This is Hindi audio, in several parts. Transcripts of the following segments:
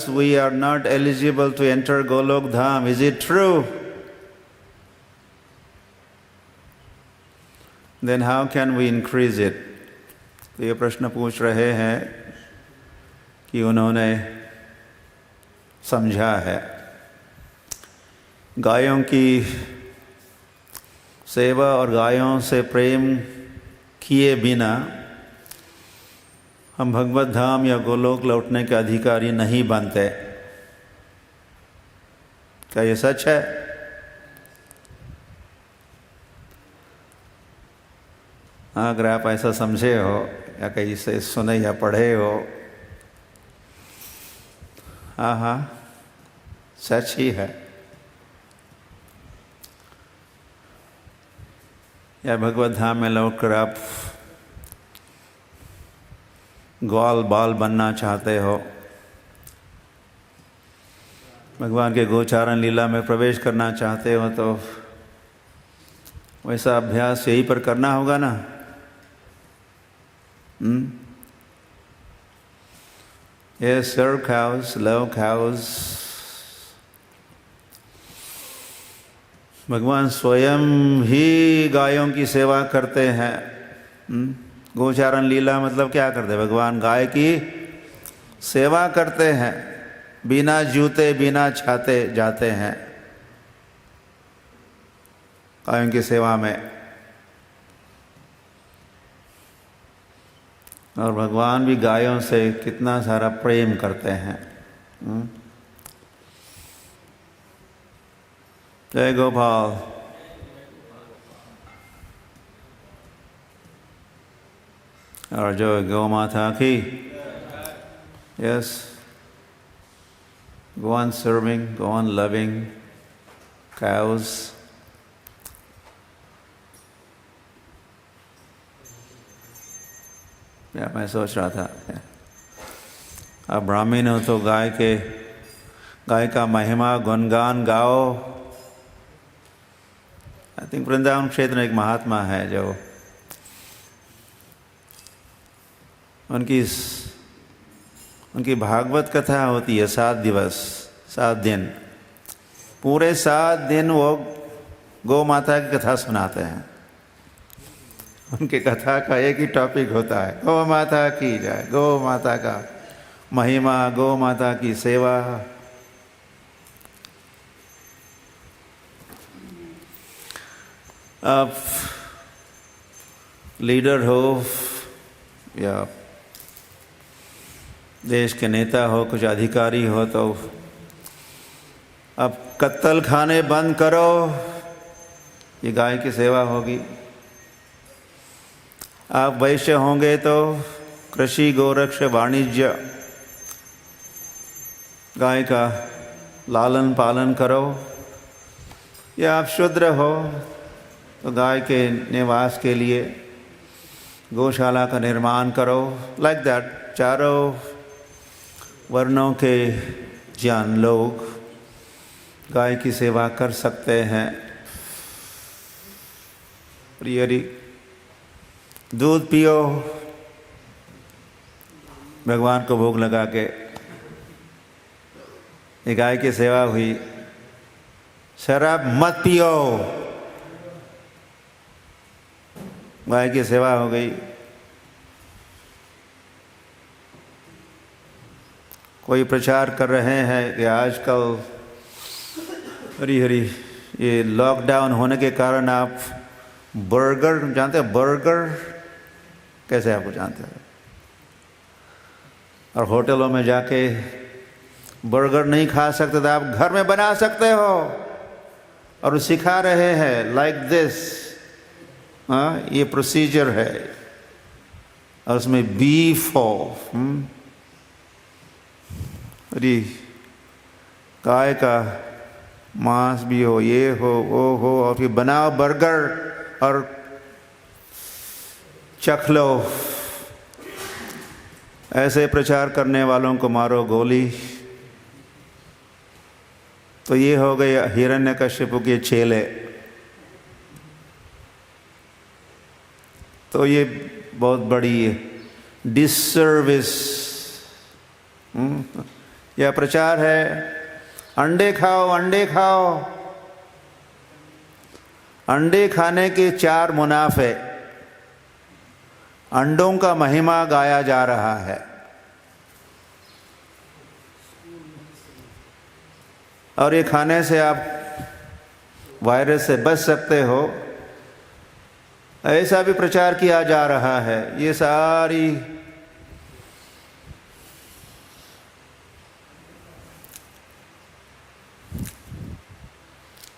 we are not eligible to enter Golok Dham. Is it true? Then how can we increase it? तो ये प्रश्न पूछ रहे हैं कि उन्होंने समझा है गायों की सेवा और गायों से प्रेम किए बिना हम भगवत धाम या गोलोक लौटने के अधिकारी नहीं बनते। क्या ये सच है? अगर आप ऐसा समझे हो या कहीं से सुने या पढ़े हो, हाँ हाँ सच ही है। या भगवत धाम में लौटकर आप ग्वाल बाल बनना चाहते हो, भगवान के गोचारण लीला में प्रवेश करना चाहते हो, तो वैसा अभ्यास यहीं पर करना होगा ना। Yes, serve cows, love cows. भगवान स्वयं ही गायों की सेवा करते हैं। गोचारण लीला मतलब क्या करते हैं? भगवान गाय की सेवा करते हैं, बिना जूते बिना छाते जाते हैं गायों की सेवा में। और भगवान भी गायों से कितना सारा प्रेम करते हैं। जय गोपाल। और जो गौ माता की, yes, go on serving, go on loving cows. या मैं सोच रहा था अब ब्राह्मण हो तो गाय का महिमा गुणगान गाओ। आई थिंक वृंदावन क्षेत्र में एक महात्मा है जो उनकी भागवत कथा होती है 7 दिवस 7 दिन, पूरे 7 दिन वो गौ माता की कथा सुनाते हैं। उनके कथा का एक ही टॉपिक होता है, गौ माता की जय, गौ माता का महिमा, गौ माता की सेवा। आप लीडर हो या देश के नेता हो, कुछ अधिकारी हो, तो अब कत्तल खाने बंद करो, ये गाय की सेवा होगी। आप वैश्य होंगे तो कृषि गोरक्ष वाणिज्य, गाय का लालन पालन करो। या आप शूद्र हो तो गाय के निवास के लिए गौशाला का निर्माण करो। लाइक दैट चारों वर्णों के जन लोग गाय की सेवा कर सकते हैं। प्रियरी दूध पियो, भगवान को भोग लगा के, ये गाय की सेवा हुई। शराब मत पियो, गाय की सेवा हो गई। कोई प्रचार कर रहे हैं कि आजकल हरी हरी ये लॉकडाउन होने के कारण आप बर्गर जानते हैं? बर्गर कैसे आपको जानते हैं? और होटलों में जाके बर्गर नहीं खा सकते तो आप घर में बना सकते हो। और सिखा रहे हैं लाइक दिस, ये प्रोसीजर है। और उसमें बीफ हो, अरे गाय का मांस भी हो, ये हो वो हो, और फिर बनाओ बर्गर और चख लो। ऐसे प्रचार करने वालों को मारो गोली। तो ये हो गए हिरण्यकश्यप के चेले। तो ये बहुत बड़ी डिससर्विस यह प्रचार है। अंडे खाओ, अंडे खाओ। अंडे खाने के 4 मुनाफे, अंडों का महिमा गाया जा रहा है। और ये खाने से आप वायरस से बच सकते हो, ऐसा भी प्रचार किया जा रहा है। ये सारी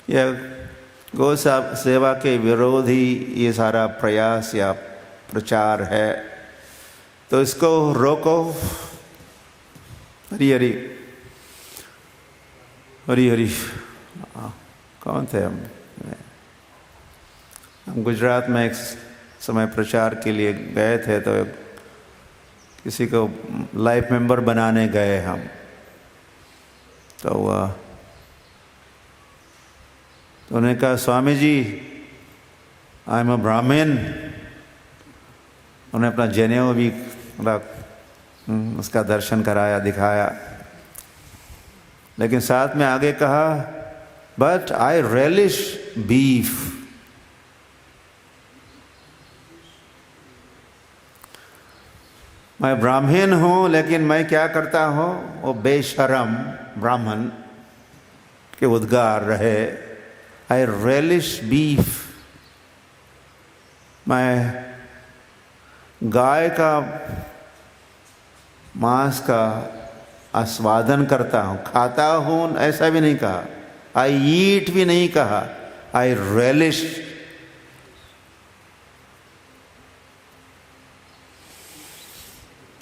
यह गौ सेवा के विरोधी ये सारा प्रयास या प्रचार है, तो इसको रोको। हरी हरी हरी हरी। कौन थे हम गुजरात में एक समय प्रचार के लिए गए थे, तो किसी को लाइफ मेंबर बनाने गए हम। तो उन्होंने कहा, Swami ji I am a ब्राह्मण। उन्हें अपना जनेऊ भी उसका दर्शन कराया, दिखाया, लेकिन साथ में आगे कहा, बट आई रेलिश बीफ। मैं ब्राह्मण हूं, लेकिन मैं क्या करता हूं, वो बेशरम ब्राह्मण के उद्गार रहे। आई रेलिश बीफ। मैं गाय का मांस का आस्वादन करता हूं, खाता हूं, ऐसा भी नहीं कहा। आई ईट भी नहीं कहा, आई रेलिश।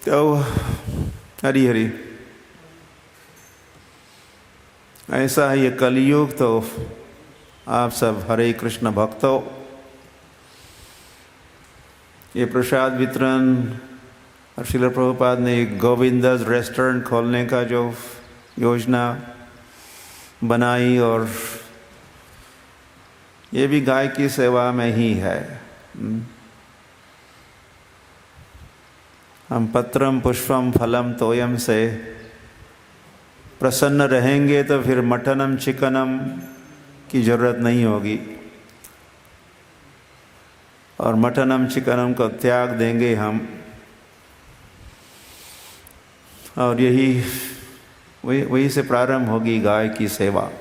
तो हरी हरी। ऐसा है ये कलयुग। तो आप सब हरे कृष्ण भक्तों, ये प्रसाद वितरण और श्रील प्रभुपाद ने गोविंदास रेस्टोरेंट खोलने का जो योजना बनाई, और ये भी गाय की सेवा में ही है। हम पत्रम पुष्पम फलम तोयम से प्रसन्न रहेंगे तो फिर मटनम चिकनम की जरूरत नहीं होगी, और मटनम चिकनम को त्याग देंगे हम। और वही से प्रारंभ होगी गाय की सेवा।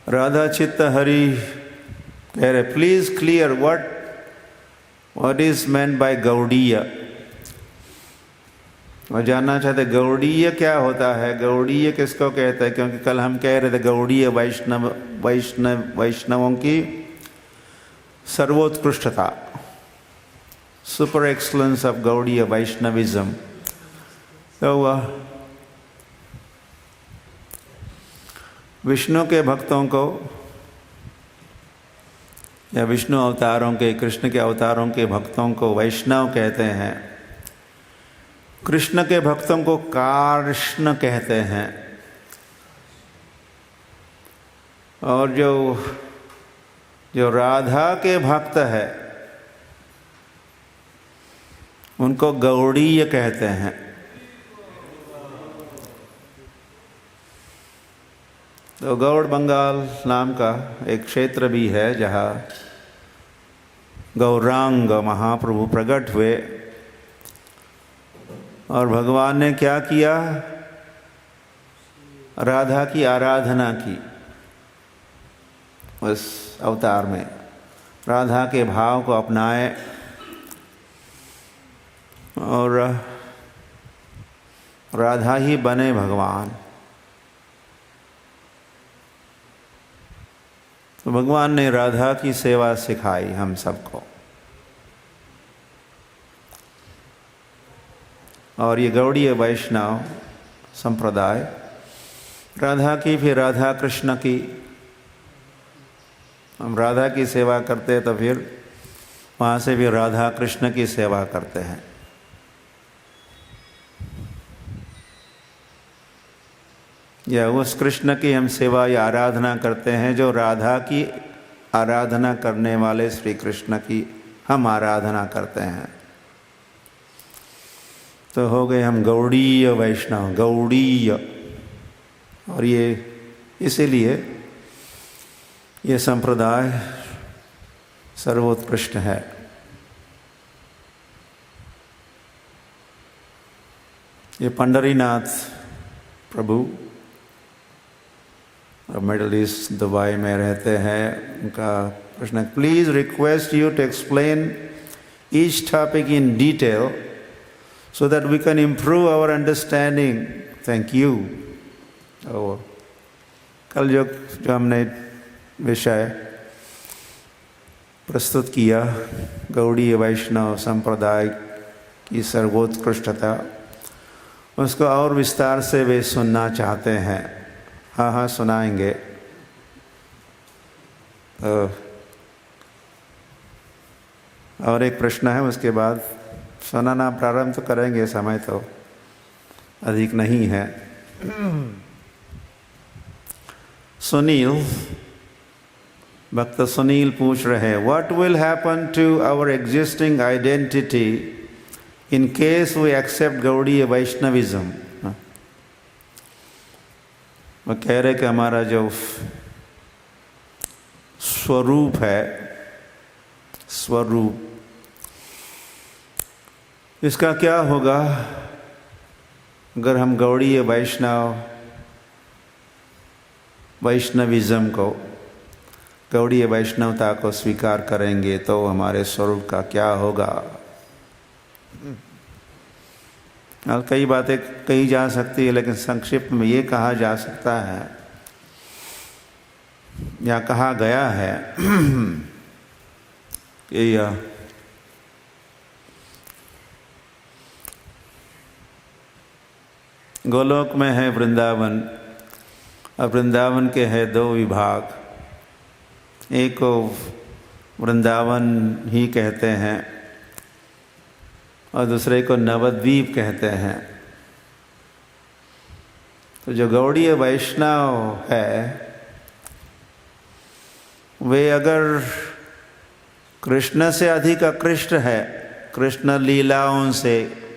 राधा चित्त हरि कह रहे, please clear what is meant by Gaudiya. और जानना चाहते गौड़ीय क्या होता है, गौड़ीय किसको कहते हैं, क्योंकि कल हम कह रहे थे गौड़ीय वैष्णवों की सर्वोत्कृष्टता, super excellence of Gaudiya Vaishnavism. तो विष्णु के भक्तों को या विष्णु अवतारों के, कृष्ण के अवतारों के भक्तों को वैष्णव कहते हैं। कृष्ण के भक्तों को कार्ष्ण कहते हैं। और जो राधा के भक्त है उनको गौड़ीय कहते हैं। तो गौड़ बंगाल नाम का एक क्षेत्र भी है जहाँ गौरांग महाप्रभु प्रकट हुए, और भगवान ने क्या किया, राधा की आराधना की। उस अवतार में राधा के भाव को अपनाए, और राधा ही बने भगवान। तो भगवान ने राधा की सेवा सिखाई हम सबको। और ये गौड़ीय वैष्णव संप्रदाय राधा की, फिर राधा कृष्ण की। हम राधा की सेवा करते हैं तो फिर वहाँ से भी राधा कृष्ण की सेवा करते हैं। या उस कृष्ण की हम सेवा या आराधना करते हैं जो राधा की आराधना करने वाले श्री कृष्ण की हम आराधना करते हैं। तो हो गए हम गौड़ीय वैष्णव, गौड़ीय। और ये इसीलिए ये संप्रदाय सर्वोत्कृष्ट है। ये Pandharinath Prabhu middle east Dubai में रहते हैं। उनका प्रश्न, please request you to explain each topic in detail so that we can improve our understanding. Thank you. और कल जो हमने विषय प्रस्तुत किया, गौड़ीय वैष्णव संप्रदाय की सर्वोत्कृष्टता, उसको और विस्तार से वे सुनना चाहते हैं। हाँ हाँ सुनाएंगे। और एक प्रश्न है, उसके बाद सुनाना प्रारंभ तो करेंगे, समय तो अधिक नहीं है। सुनील, भक्त सुनील पूछ रहे हैं, what will happen to our existing identity in case we accept Gaudiya Vaishnavism. वो कह रहे कि हमारा जो स्वरूप है, स्वरूप, इसका क्या होगा अगर हम गौड़ीय वैष्णविज्म को, गौड़ीय वैष्णवता को स्वीकार करेंगे तो हमारे स्वरूप का क्या होगा। कई बातें कही जा सकती है, लेकिन संक्षिप्त में ये कहा जा सकता है या कहा गया है कि गोलोक में है वृंदावन, और वृंदावन के है दो विभाग। एक को वृंदावन ही कहते हैं और दूसरे को नवद्वीप कहते हैं। तो जो गौड़ीय वैष्णव है, वे अगर कृष्ण से अधिक आकृष्ट है, कृष्ण लीलाओं से,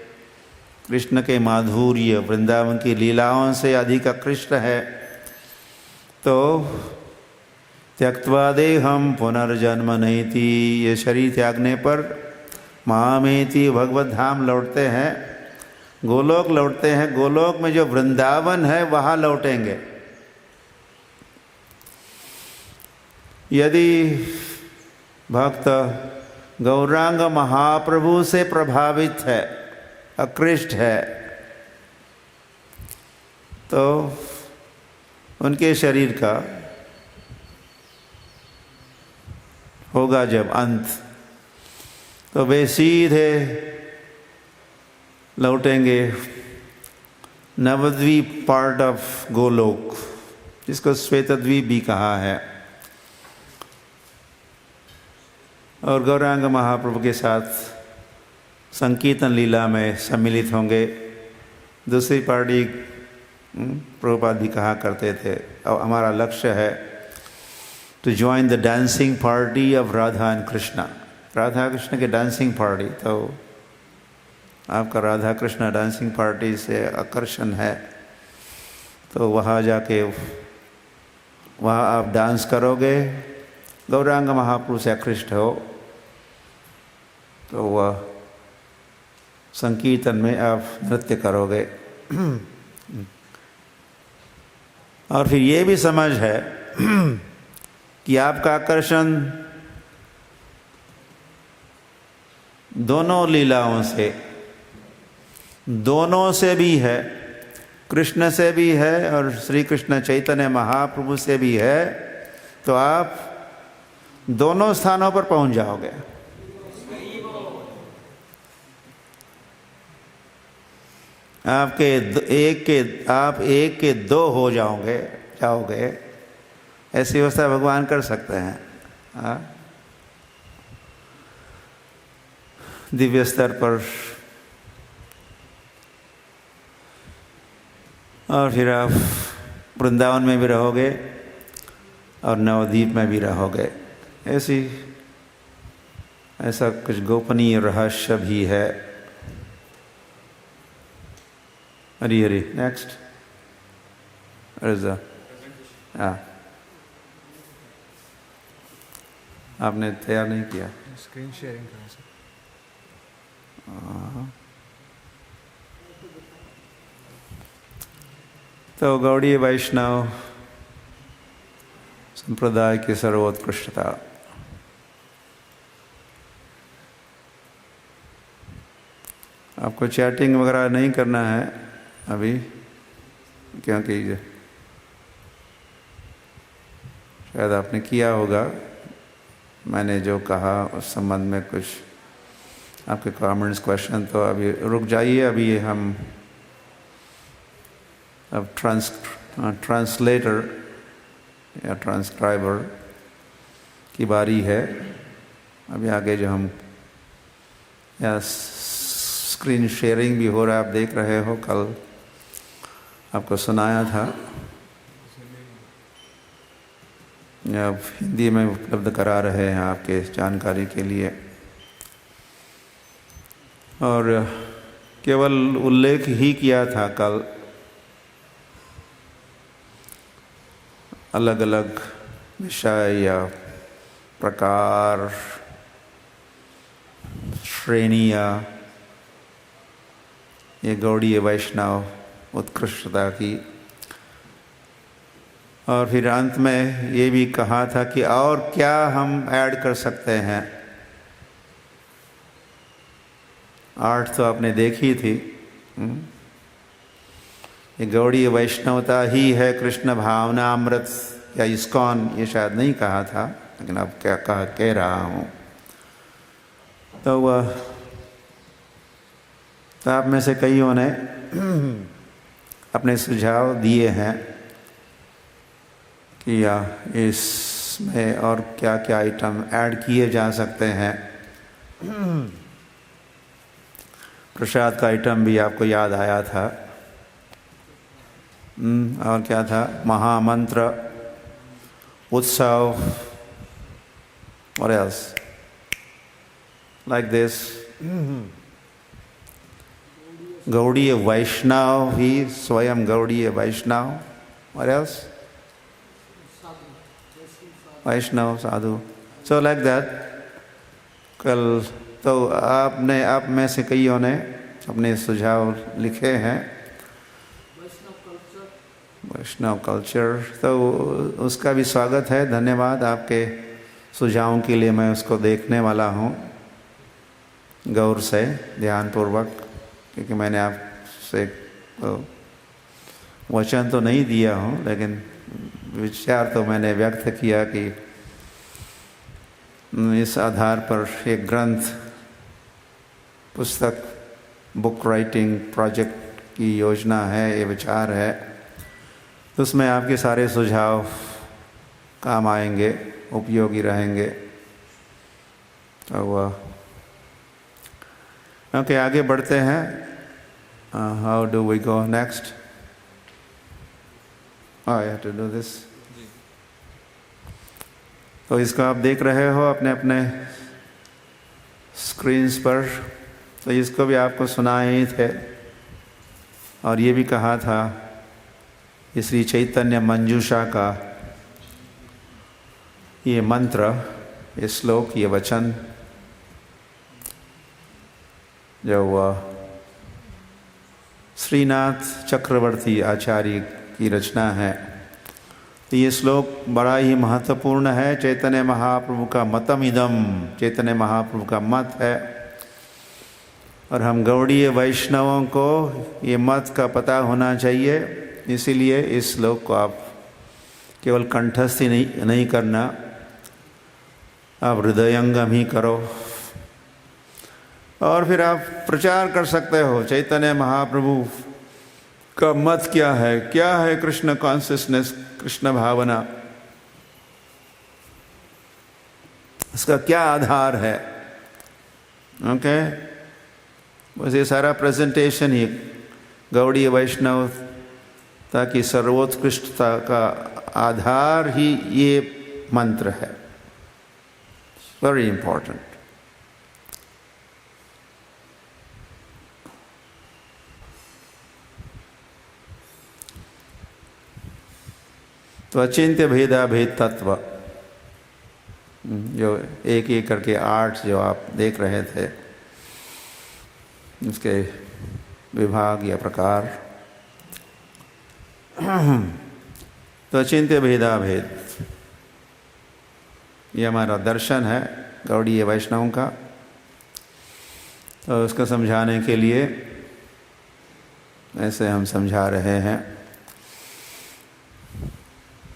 कृष्ण के माधुर्य, वृंदावन की लीलाओं से अधिक आकृष्ट है, तो त्यक्त्वा देहं पुनर्जन्म नैति, ये शरीर त्यागने पर मामेति भगवत धाम लौटते हैं, गोलोक लौटते हैं। गोलोक में जो वृंदावन है वहाँ लौटेंगे। यदि भक्त गौरांग महाप्रभु से प्रभावित है, आकृष्ट है, तो उनके शरीर का होगा जब अंत, तो वे सीधे लौटेंगे नवद्वीप, पार्ट ऑफ गोलोक, जिसको श्वेतद्वीप भी कहा है, और गौरांग महाप्रभु के साथ संकीर्तन लीला में सम्मिलित होंगे। दूसरी पार्टी प्रभुपाद भी कहा करते थे, और हमारा लक्ष्य है to join the dancing party of Radha and Krishna, Radha Krishna के डांसिंग पार्टी। तो आपका राधा कृष्ण डांसिंग पार्टी से आकर्षण है, तो वहाँ जाके वहाँ आप डांस करोगे, गौरांग महाप्रभु से आकृष्ट हो, तो वह संकीर्तन में आप नृत्य करोगे। और फिर ये भी समझ है कि आपका आकर्षण दोनों लीलाओं से, दोनों से भी है, कृष्ण से भी है और श्री कृष्ण चैतन्य महाप्रभु से भी है, तो आप दोनों स्थानों पर पहुंच जाओगे। आप एक के दो हो जाओगे। ऐसी व्यवस्था भगवान कर सकते हैं दिव्य स्तर पर। और फिर आप वृंदावन में भी रहोगे और नवद्वीप में भी रहोगे। ऐसी ऐसा कुछ गोपनीय रहस्य भी है। हरी हरी नेक्स्ट हाँ, आपने तैयार नहीं किया? स्क्रीन शेयरिंग करें सर। तो गौड़ीय वैष्णव संप्रदाय की सर्वोत्कृष्टता। आपको चैटिंग वगैरह नहीं करना है अभी, क्योंकि शायद आपने किया होगा। मैंने जो कहा उस संबंध में कुछ आपके कमेंट्स क्वेश्चन, तो अभी रुक जाइए। अभी हम अब ट्रांसलेटर या ट्रांसक्राइबर की बारी है। अभी आगे जो हम या स्क्रीन शेयरिंग भी हो रहा है, आप देख रहे हो, कल आपको सुनाया था। अब हिंदी में उपलब्ध करा रहे हैं आपके जानकारी के लिए, और केवल उल्लेख ही किया था कल अलग अलग विषय या प्रकार, श्रेणियाँ, ये गौड़ीय वैष्णव उत्कृष्टता की। और फिर अंत में ये भी कहा था कि और क्या हम ऐड कर सकते हैं। 8 तो आपने देखी थी। ये गौड़ीय वैष्णवता ही है कृष्ण भावना अमृत या इस्कॉन, ये शायद नहीं कहा था, लेकिन अब क्या कह रहा हूँ। तो आप में से कईयों ने अपने सुझाव दिए हैं कि इसमें और क्या क्या आइटम ऐड किए जा सकते हैं। प्रसाद का आइटम भी आपको याद आया था। और क्या था? महामंत्र, उत्सव, what else like this? Gaudiya वैष्णव ही स्वयं गौड़ीय वैष्णव। what else? Vaishnav Sadhu. so like that। कल तो आप में से कईयों ने अपने सुझाव लिखे हैं। वैष्णव कल्चर, तो उसका भी स्वागत है। धन्यवाद आपके सुझावों के लिए। मैं उसको देखने वाला हूँ गौर से, ध्यानपूर्वक, क्योंकि मैंने आपसे वचन तो नहीं दिया हूँ, लेकिन विचार तो मैंने व्यक्त किया कि इस आधार पर एक ग्रंथ, पुस्तक, बुक राइटिंग प्रोजेक्ट की योजना है, ये विचार है। तो उसमें आपके सारे सुझाव काम आएंगे, उपयोगी रहेंगे। तो ओके, आगे बढ़ते हैं। How do we go next? I have to do this. तो इसको आप देख रहे हो अपने अपने स्क्रीन्स पर। तो इसको भी आपको सुनाए ही थे, और ये भी कहा था ये श्री चैतन्य मंजूषा का ये मंत्र, ये श्लोक, ये वचन जो श्रीनाथ चक्रवर्ती आचार्य की रचना है। तो ये श्लोक बड़ा ही महत्वपूर्ण है। चैतन्य महाप्रभु का मतम इदम, चैतन्य महाप्रभु का मत है, और हम गौड़ीय वैष्णवों को ये मत का पता होना चाहिए। इसीलिए इस श्लोक को आप केवल कंठस्थ ही नहीं करना, आप हृदयंगम ही करो, और फिर आप प्रचार कर सकते हो चैतन्य महाप्रभु का मत क्या है कृष्ण कॉन्शियसनेस, कृष्ण भावना, उसका क्या आधार है। ओके, बस ये सारा प्रेजेंटेशन ही गौड़ीय वैष्णवता की सर्वोत्कृष्टता का आधार ही ये मंत्र है। Very important. तो अचिंत्य भेदा भेद तत्व, जो एक एक करके 8 जो आप देख रहे थे, उसके विभाग या प्रकार। तो अचिंत्य भेदा भेद ये हमारा दर्शन है गौड़ीय वैष्णव का। तो उसको समझाने के लिए ऐसे हम समझा रहे हैं।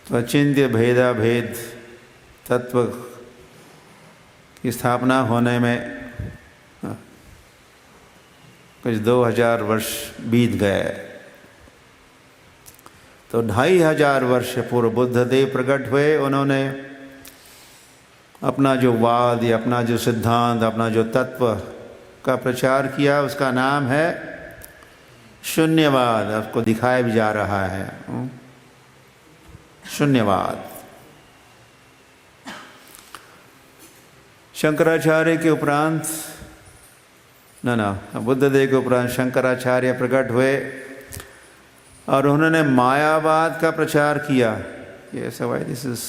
तो अचिंत्य भेदा भेद तत्व की स्थापना होने में कुछ 2000 वर्ष बीत गए। तो 2500 वर्ष पूर्व बुद्ध देव प्रकट हुए। उन्होंने अपना जो वाद या अपना जो सिद्धांत, अपना जो तत्व का प्रचार किया, उसका नाम है शून्यवाद। आपको दिखाया भी जा रहा है शून्यवाद। शंकराचार्य के उपरांत बुद्ध देव के उपरांत शंकराचार्य प्रकट हुए और उन्होंने मायावाद का प्रचार किया। दिस इज,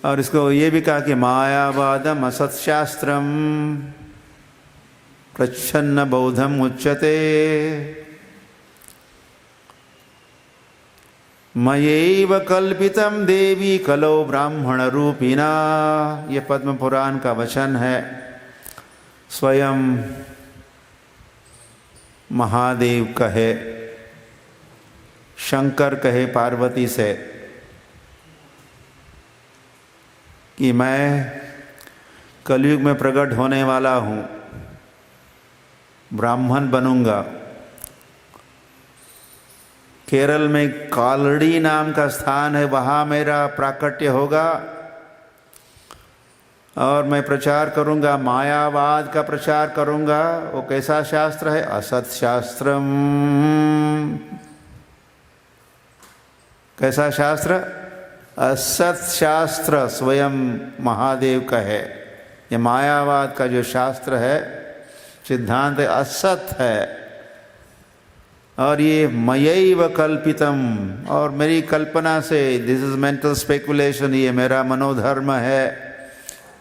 और इसको ये भी कहा कि मायावादम असत्शास्त्रम प्रच्छन्न बौद्धम उच्यते मयैव कल्पितम देवी कलो ब्राह्मण रूपिणा। ये पद्म पुराण का वचन है। स्वयं महादेव कहे, शंकर कहे पार्वती से कि मैं कलयुग में प्रकट होने वाला हूँ, ब्राह्मण बनूंगा। केरल में कालड़ी नाम का स्थान है, वहाँ मेरा प्राकट्य होगा और मैं प्रचार करूँगा, मायावाद का प्रचार करूँगा। वो कैसा शास्त्र है? असत शास्त्रम। कैसा शास्त्र? असत शास्त्र। स्वयं महादेव का है। ये मायावाद का जो शास्त्र है, सिद्धांत, असत है। और ये मयैव कल्पितम, और मेरी कल्पना से, दिस इज मेंटल स्पेकुलेशन, ये मेरा मनोधर्म है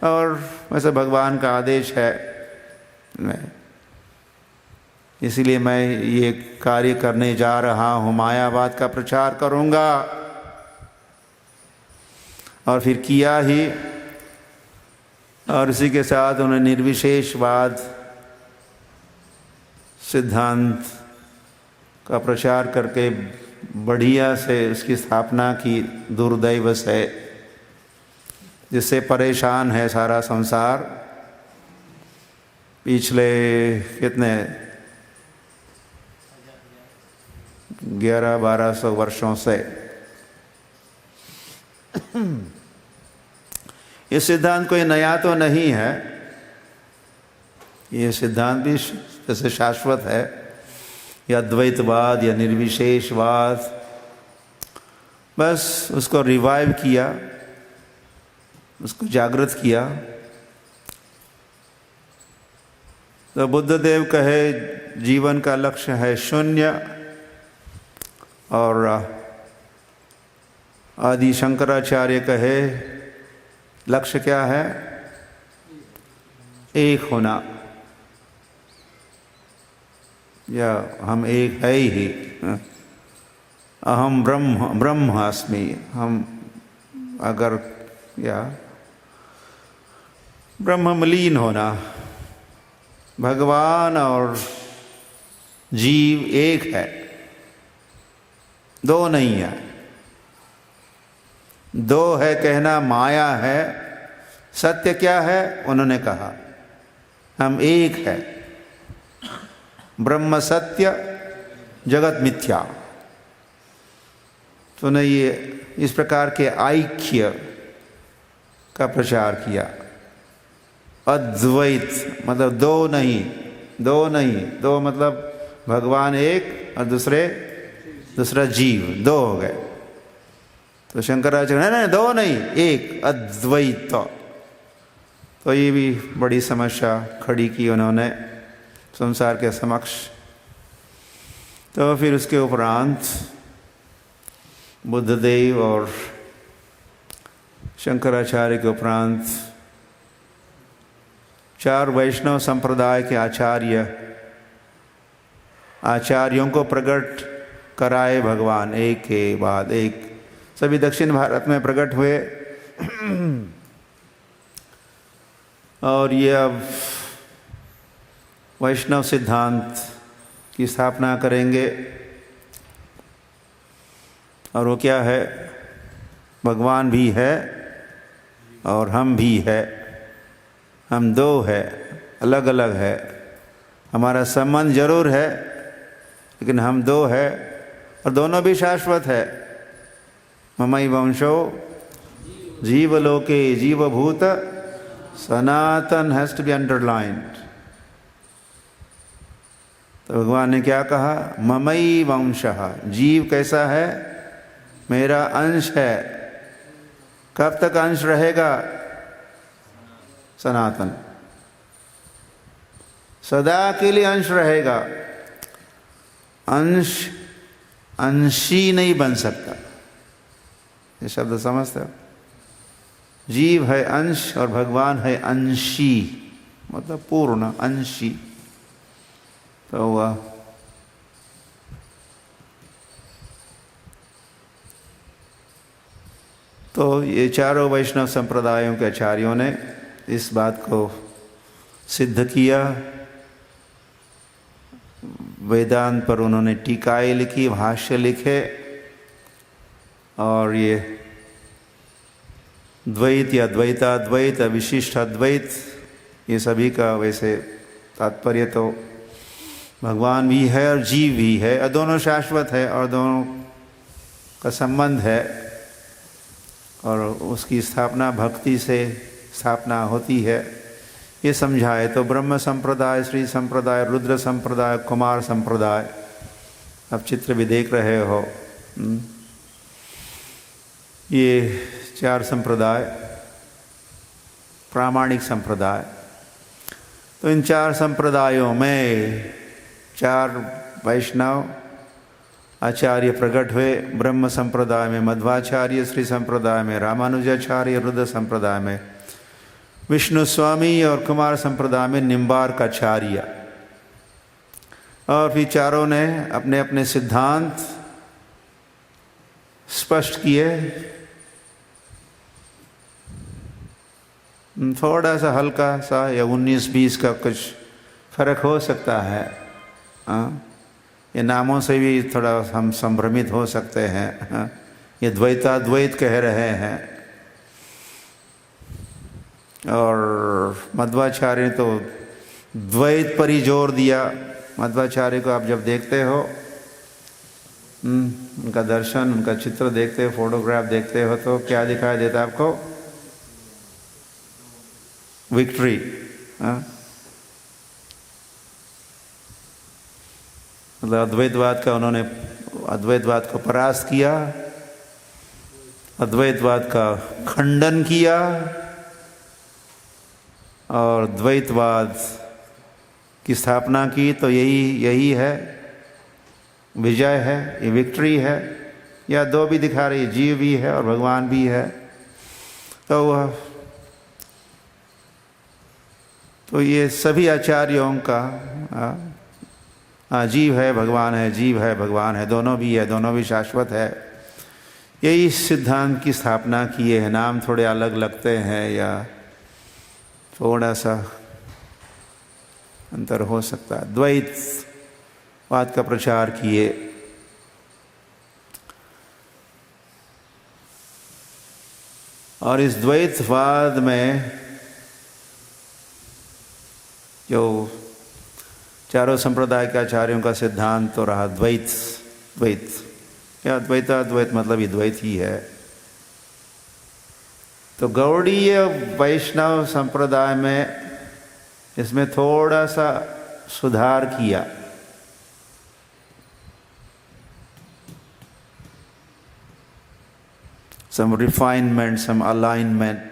और वैसे भगवान का आदेश है। इसीलिए मैं ये कार्य करने जा रहा हूँ, मायावाद का प्रचार करूँगा। और फिर किया ही, और इसी के साथ उन्होंने निर्विशेषवाद सिद्धांत का प्रचार करके बढ़िया से उसकी स्थापना की, दुर्दैव से, जिससे परेशान है सारा संसार पिछले कितने 1100-1200 वर्षों से। ये सिद्धांत कोई नया तो नहीं है, ये सिद्धांत भी जैसे शाश्वत है, या अद्वैतवाद या निर्विशेषवाद, बस उसको रिवाइव किया, उसको जागृत किया। तो बुद्धदेव कहे जीवन का लक्ष्य है शून्य, और आदि शंकराचार्य कहे लक्ष्य क्या है? एक होना, या हम एक है ही। अहम ब्रह्म अस्मि। हम अगर या ब्रह्म में लीन होना, भगवान और जीव एक है, दो नहीं है। दो है कहना माया है, सत्य क्या है? उन्होंने कहा हम एक है, ब्रह्म सत्य, जगत मिथ्या। तो ने ये इस प्रकार के ऐक्य का प्रचार किया। अद्वैत मतलब दो नहीं, दो मतलब भगवान एक और दूसरा जीव, दो हो गए। तो शंकराचार्य नहीं, दो नहीं, एक, अद्वैत। तो ये भी बड़ी समस्या खड़ी की उन्होंने संसार के समक्ष। तो फिर उसके उपरांत बुद्धदेव और शंकराचार्य के उपरांत 4 वैष्णव संप्रदाय के आचार्यों को प्रकट कराए भगवान, एक के बाद एक। सभी दक्षिण भारत में प्रकट हुए और ये अब वैष्णव सिद्धांत की स्थापना करेंगे। और वो क्या है? भगवान भी है और हम भी है। हम दो है, अलग अलग है। हमारा संबंध जरूर है लेकिन हम दो है और दोनों भी शाश्वत है। ममई वंशो जीवलोके जीवभूत सनातन हैज टू बी अंडरलाइंड। तो भगवान ने क्या कहा? ममई वंशः, जीव कैसा है? मेरा अंश है। कब तक अंश रहेगा? सनातन, सदा के लिए अंश रहेगा। अंश अंशी नहीं बन सकता। ये शब्द समझते हो? जीव है अंश और भगवान है अंशी, मतलब पूर्ण अंशी। तो हुआ तो ये चारों वैष्णव संप्रदायों के आचार्यों ने इस बात को सिद्ध किया। वेदांत पर उन्होंने टीकाएं लिखी, भाष्य लिखे और ये द्वैत या द्वैताद्वैत, विशिष्ट अद्वैत, ये सभी का वैसे तात्पर्य तो भगवान भी है और जीव भी है और दोनों शाश्वत है और दोनों का संबंध है और उसकी स्थापना भक्ति से स्थापना होती है। ये समझाए तो ब्रह्म संप्रदाय, श्री संप्रदाय, रुद्र संप्रदाय, कुमार संप्रदाय, अब चित्र भी देख रहे हो। ये 4 संप्रदाय प्रामाणिक संप्रदाय। तो इन 4 संप्रदायों में 4 वैष्णव आचार्य प्रकट हुए। ब्रह्म संप्रदाय में मध्वाचार्य, श्री संप्रदाय में रामानुजाचार्य, रुद्र संप्रदाय में विष्णु स्वामी और कुमार संप्रदाय में निम्बार्काचार्य। और फिर चारों ने अपने अपने सिद्धांत स्पष्ट किए। थोड़ा सा हल्का सा या 19-20 का कुछ फर्क हो सकता है। ये नामों से भी थोड़ा हम संभ्रमित हो सकते हैं। ये द्वैताद्वैत कह रहे हैं और मध्वाचार्य ने तो द्वैत पर ही जोर दिया। मध्वाचार्य को आप जब देखते हो, उनका दर्शन, उनका चित्र देखते हो, फोटोग्राफ देखते हो तो क्या दिखाई देता है आपको? विक्ट्री। मतलब अद्वैतवाद का उन्होंने अद्वैतवाद को परास्त किया, अद्वैतवाद का खंडन किया और द्वैतवाद की स्थापना की। तो यही है विजय है, ये विक्ट्री है। या 2 भी दिखा रही है, जीव भी है और भगवान भी है। तो ये सभी आचार्यों का जीव है भगवान है, जीव है भगवान है, दोनों भी है, दोनों भी शाश्वत है। यही सिद्धांत की स्थापना किए हैं। नाम थोड़े अलग लगते हैं या थोड़ा सा अंतर हो सकता है। द्वैतवाद का प्रचार किए। और इस द्वैतवाद में जो चारों संप्रदाय के आचार्यों का सिद्धांत तो रहा द्वैत या द्वैताद्वैत, मतलब ये द्वैत ही है। तो गौड़ीय वैष्णव संप्रदाय में इसमें थोड़ा सा सुधार किया। some refinement, some alignment,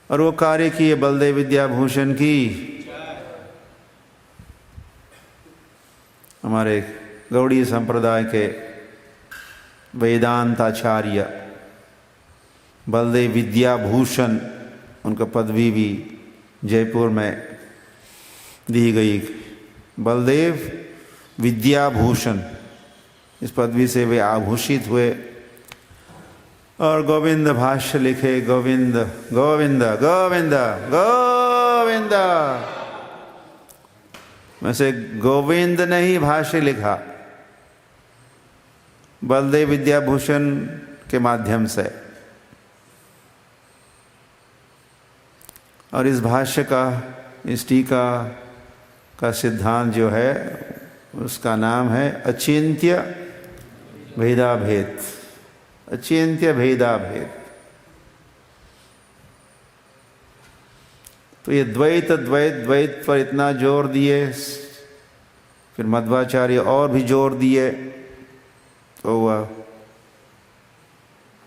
और वो कार्य किए बलदेव विद्याभूषण की, हमारे गौड़ीय संप्रदाय के वेदांताचार्य, बलदेव विद्याभूषण, उनका पदवी भी जयपुर में दी गई। बलदेव विद्याभूषण, इस पदवी से वे आभूषित हुए और गोविंद भाष्य लिखे। गोविंद गोविंद गोविंद गोविंद, वैसे गोविंद ने ही भाष्य लिखा बलदेव विद्याभूषण के माध्यम से। और इस भाष्य का, इस टीका का सिद्धांत जो है उसका नाम है अचिंत्य भेदाभेद। अचिंत्य भेदाभेद। तो ये द्वैत द्वैत द्वैत पर इतना जोर दिए, फिर मध्वाचार्य और भी जोर दिए। तो वह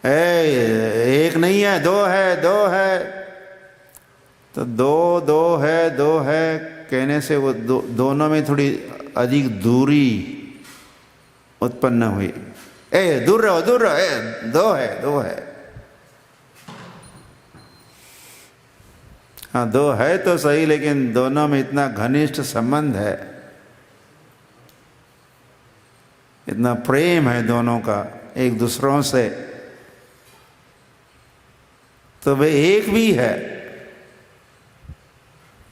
एक नहीं है, दो है, दो है। तो दो है कहने से वो दोनों में थोड़ी अधिक दूरी उत्पन्न हुई। दूर रहो, दो है। हाँ, दो है तो सही, लेकिन दोनों में इतना घनिष्ठ संबंध है, इतना प्रेम है दोनों का एक दूसरों से, तो वे एक भी है,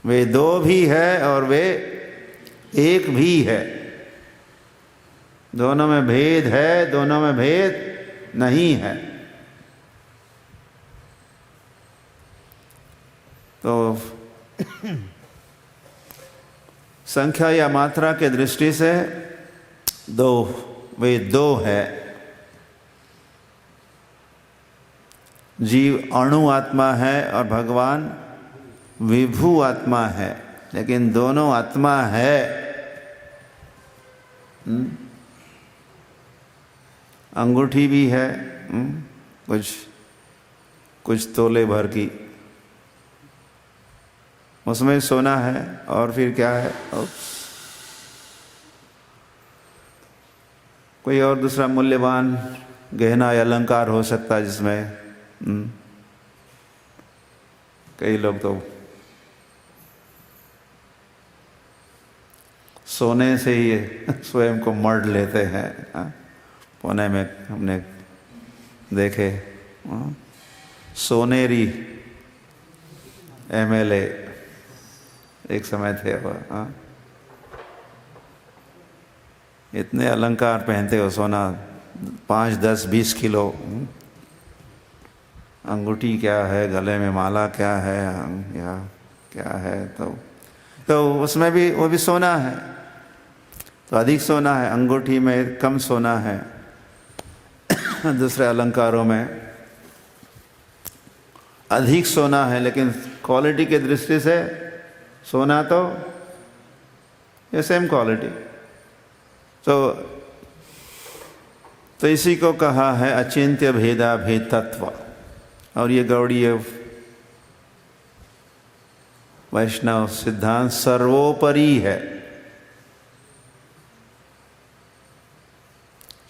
वे दो भी है और वे एक भी है। दोनों में भेद है, दोनों में भेद नहीं है। तो संख्या या मात्रा के दृष्टि से वे दो है। जीव अणु आत्मा है और भगवान विभु आत्मा है, लेकिन दोनों आत्मा है। अंगूठी भी है, कुछ तोले भर की, उसमें सोना है, और फिर क्या है, कोई और दूसरा मूल्यवान गहना या अलंकार हो सकता है जिसमें कई लोग तो सोने से ही स्वयं को मढ़ लेते हैं। पुणे में हमने देखे सोनेरी एमएलए एक समय थे वह, इतने अलंकार पहनते हो, सोना 5, 10, 20 किलो, अंगूठी क्या है, गले में माला क्या है, या क्या है, तो उसमें भी वो भी सोना है। तो अधिक सोना है, अंगूठी में कम सोना है, दूसरे अलंकारों में अधिक सोना है, लेकिन क्वालिटी के दृष्टि से सोना तो ये सेम क्वालिटी। तो इसी को कहा है अचिंत्य भेदा भेद तत्व। और ये गौड़ीय वैष्णव सिद्धांत सर्वोपरि है।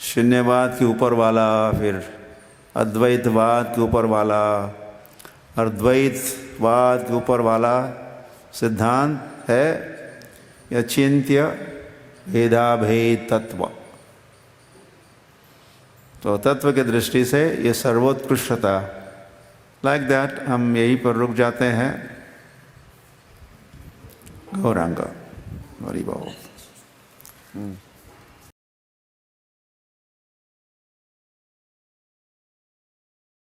शून्यवाद के ऊपर वाला, फिर अद्वैतवाद के ऊपर वाला, और द्वैतवाद के ऊपर वाला सिद्धांत है अचिंत्य भेदाभेद तत्व। तो तत्व के दृष्टि से ये सर्वोत्कृष्टता, लाइक दैट हम यहीं पर रुक जाते हैं। गौरांग हरि बोल।